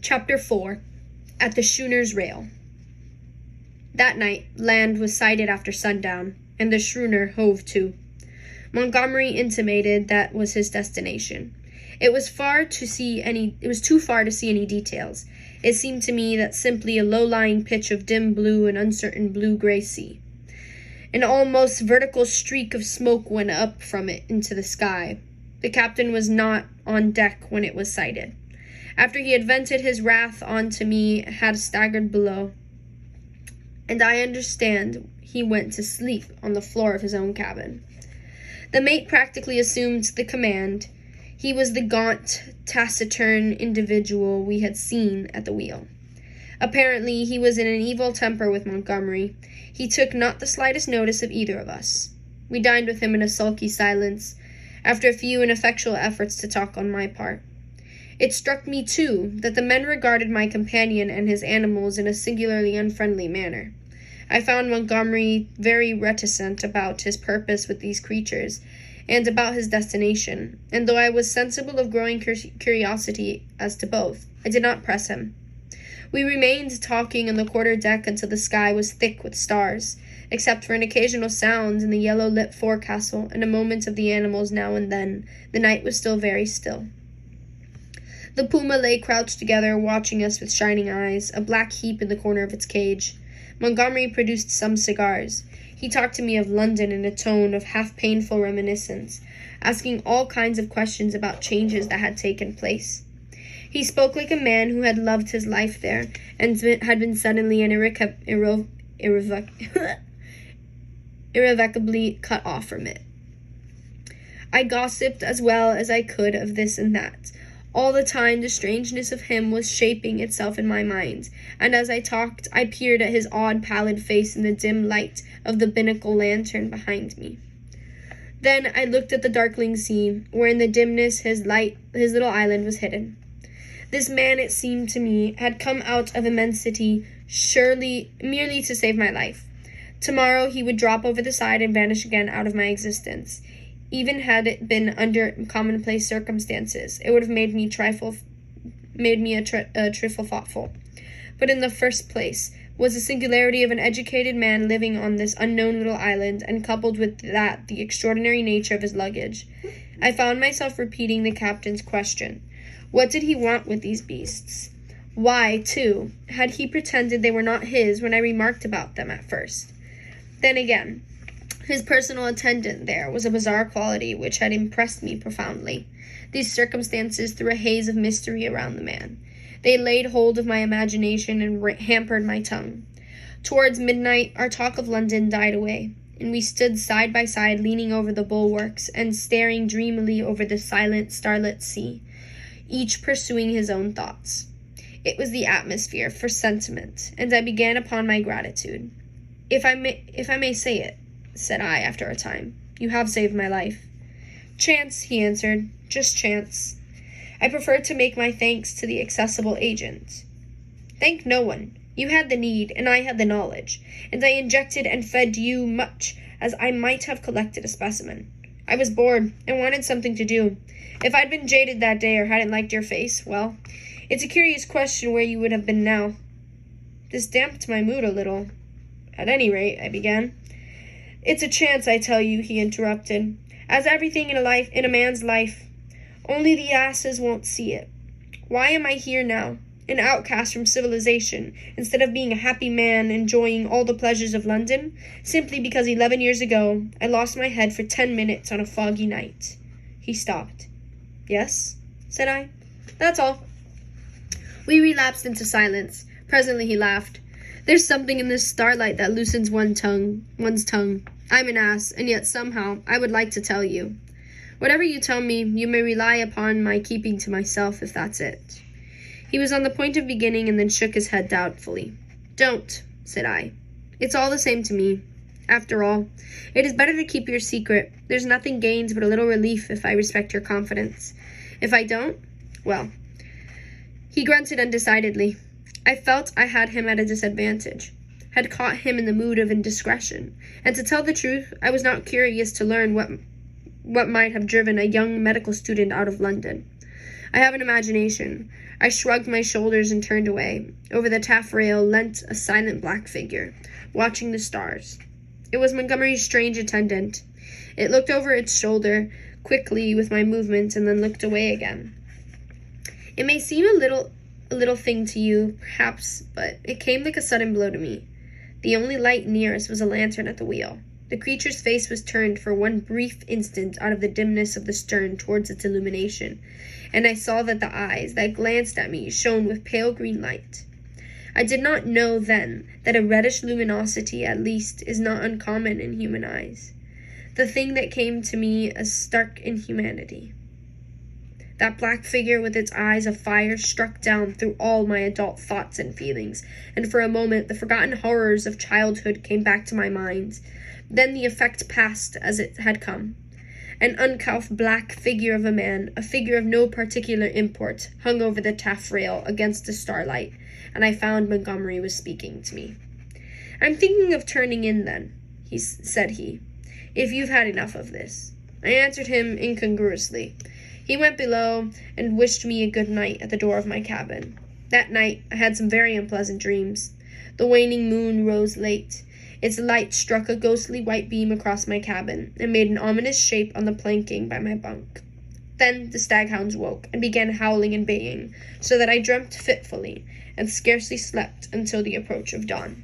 Chapter 4. At the Schooner's Rail. That night, land was sighted after sundown, and the schooner hove to. Montgomery intimated that was his destination. It was too far to see any details. It seemed to me that simply a low-lying pitch of dim blue and uncertain blue-gray sea. An almost vertical streak of smoke went up from it into the sky. The captain was not on deck when it was sighted. After he had vented his wrath onto me, had staggered below, and I understand he went to sleep on the floor of his own cabin. The mate practically assumed the command. He was the gaunt, taciturn individual we had seen at the wheel. Apparently, he was in an evil temper with Montgomery. He took not the slightest notice of either of us. We dined with him in a sulky silence, after a few ineffectual efforts to talk on my part. It struck me, too, that the men regarded my companion and his animals in a singularly unfriendly manner. I found Montgomery very reticent about his purpose with these creatures, and about his destination, and though I was sensible of growing curiosity as to both, I did not press him. We remained talking on the quarter-deck until the sky was thick with stars, except for an occasional sound in the yellow-lit forecastle and a moment of the animals now and then. The night was still very still. The puma lay crouched together, watching us with shining eyes, a black heap in the corner of its cage. Montgomery produced some cigars. He talked to me of London in a tone of half-painful reminiscence, asking all kinds of questions about changes that had taken place. He spoke like a man who had loved his life there, and had been suddenly and irrevocably cut off from it. I gossiped as well as I could of this and that. All the time the strangeness of him was shaping itself in my mind, and as I talked, I peered at his odd pallid face in the dim light of the binnacle lantern behind me. Then I looked at the darkling sea, where in the dimness his little island was hidden. This man, it seemed to me, had come out of immensity merely to save my life. Tomorrow he would drop over the side and vanish again out of my existence. Even had it been under commonplace circumstances, it would have made me a trifle thoughtful. But in the first place was the singularity of an educated man living on this unknown little island, and coupled with that the extraordinary nature of his luggage. I found myself repeating the captain's question. What did he want with these beasts? Why, too, had he pretended they were not his when I remarked about them at first? Then again, his personal attendant there was a bizarre quality which had impressed me profoundly. These circumstances threw a haze of mystery around the man. They laid hold of my imagination and hampered my tongue. Towards midnight, our talk of London died away, and we stood side by side leaning over the bulwarks and staring dreamily over the silent, starlit sea, each pursuing his own thoughts. It was the atmosphere for sentiment, and I began upon my gratitude. If I may say it, said I after a time, you have saved my life. Chance, he answered, just chance. I preferred to make my thanks to the accessible agent. Thank no one. You had the need, and I had the knowledge, and I injected and fed you much as I might have collected a specimen. I was bored and wanted something to do. If I'd been jaded that day or hadn't liked your face, well, it's a curious question where you would have been now. This damped my mood a little. At any rate, I began. It's a chance, I tell you, he interrupted. As everything in a man's life. Only the asses won't see it. Why am I here now, an outcast from civilization, instead of being a happy man enjoying all the pleasures of London, simply because 11 years ago I lost my head for 10 minutes on a foggy night? He stopped. Yes, said I. That's all. We relapsed into silence. Presently he laughed. There's something in this starlight that loosens one's tongue. I'm an ass, and yet somehow I would like to tell you. Whatever you tell me, you may rely upon my keeping to myself, if that's it. He was on the point of beginning and then shook his head doubtfully. Don't, said I. It's all the same to me. After all, it is better to keep your secret. There's nothing gained but a little relief if I respect your confidence. If I don't, well. He grunted undecidedly. I felt I had him at a disadvantage, had caught him in the mood of indiscretion, and to tell the truth, I was not curious to learn what might have driven a young medical student out of London. I have an imagination. I shrugged my shoulders and turned away. Over the taffrail leant a silent black figure, watching the stars. It was Montgomery's strange attendant. It looked over its shoulder quickly with my movement and then looked away again. It may seem a little thing to you, perhaps, but it came like a sudden blow to me. The only light near us was a lantern at the wheel. The creature's face was turned for one brief instant out of the dimness of the stern towards its illumination, and I saw that the eyes that glanced at me shone with pale green light. I did not know then that a reddish luminosity, at least, is not uncommon in human eyes. The thing that came to me as stark inhumanity. That black figure with its eyes of fire struck down through all my adult thoughts and feelings, and for a moment the forgotten horrors of childhood came back to my mind. Then the effect passed as it had come. An uncouth black figure of a man, a figure of no particular import, hung over the taffrail against the starlight, and I found Montgomery was speaking to me. "I'm thinking of turning in then," said he, "if you've had enough of this." I answered him incongruously. He went below and wished me a good night at the door of my cabin. That night I had some very unpleasant dreams. The waning moon rose late. Its light struck a ghostly white beam across my cabin and made an ominous shape on the planking by my bunk. Then the staghounds woke and began howling and baying, so that I dreamt fitfully and scarcely slept until the approach of dawn.